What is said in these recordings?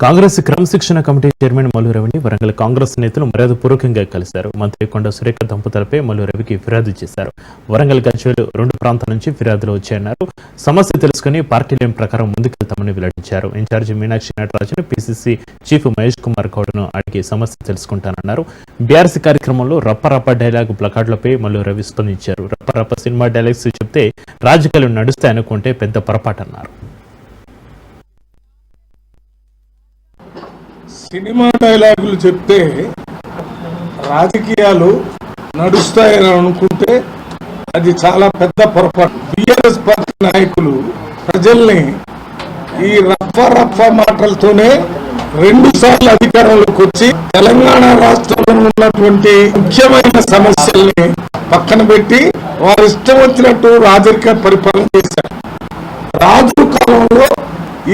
కాంగ్రెస్ క్రమశిక్షణ committee chairman Mallu రవిని వరంగల్ కాంగ్రెస్ నేతలు మర్యాదపూర్వకంగా కలిశారు. మంత్రి కొండ సురేఖ దంపతులపై మల్లు రవికి ఫిర్యాదు చేశారు. వరంగల్ గజ్వేల్ రెండు ప్రాంతాల నుంచి ఫిర్యాదులు వచ్చాయన్నారు. సమస్య తెలుసుకుని పార్టీ లైన్ ప్రకారం ముందుకెళ్తామని వెల్లడించారు. Incharge Meenakshi Natarajan PCC chief Mahesh Kumar గౌడ్ను అడిగి సమస్య తెలుసుకుంటానన్నారు. బీఆర్సీ కార్యక్రమంలో రప్ప డైలాగ్ ప్లకార్డులపై మల్లు రవి స్పందించారు. రప్ప సినిమా డైలాగ్స్ చెప్తే రాజకీయాలు నడుస్తాయనుకుంటే పెద్ద పొరపాటన్నారు. సినిమా డైలాగులు చెప్తే రాజకీయాలు నడుస్తాయని అనుకుంటే అది చాలా పెద్ద పొరపాటు. బీఆర్ఎస్ పార్టీ నాయకులు ప్రజల్ని ఈ రప్ప మాటలతోనే 2 సార్లు అధికారంలోకి వచ్చి తెలంగాణ రాష్ట్రంలో ఉన్నటువంటి ముఖ్యమైన సమస్యల్ని పక్కన పెట్టి వారు ఇష్టం వచ్చినట్టు రాజకీయ పరిపాలన చేశారు. రాజు కాలంలో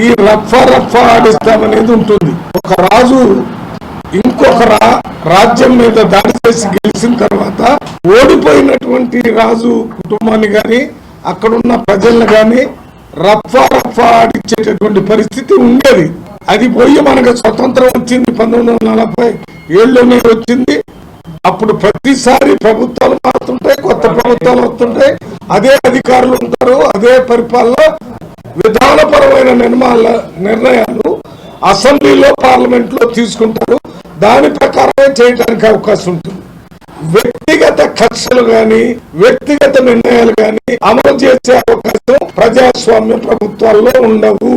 ఈ రప్ప ఆడిస్తామనేది ఉంటుంది. ఒక రాజు ఇంకొక రాజ్యం మీద దాడి చేసి గెలిచిన తర్వాత ఓడిపోయినటువంటి రాజు కుటుంబాన్ని గాని అక్కడున్న ప్రజలను గాని రప్ప ఆడిచ్చేటటువంటి పరిస్థితి ఉండేది. అది పోయి మనకు స్వతంత్రం వచ్చింది 1947లోనే వచ్చింది. అప్పుడు ప్రతిసారి ప్రభుత్వాలు మారుతుంటాయి, కొత్త ప్రభుత్వాలు వస్తుంటాయి, అదే అధికారులు ఉంటారు, అదే పరిపాలన. విధానపరమైన నిర్ణయాలు అసెంబ్లీలో పార్లమెంట్ లో తీసుకుంటారు. దాని ప్రకారమే చేయడానికి అవకాశం ఉంటుంది. వ్యక్తిగత కక్షలు గాని వ్యక్తిగత నిర్ణయాలు గాని అమలు చేసే అవకాశం ప్రజాస్వామ్య ప్రభుత్వాల్లో ఉండవు.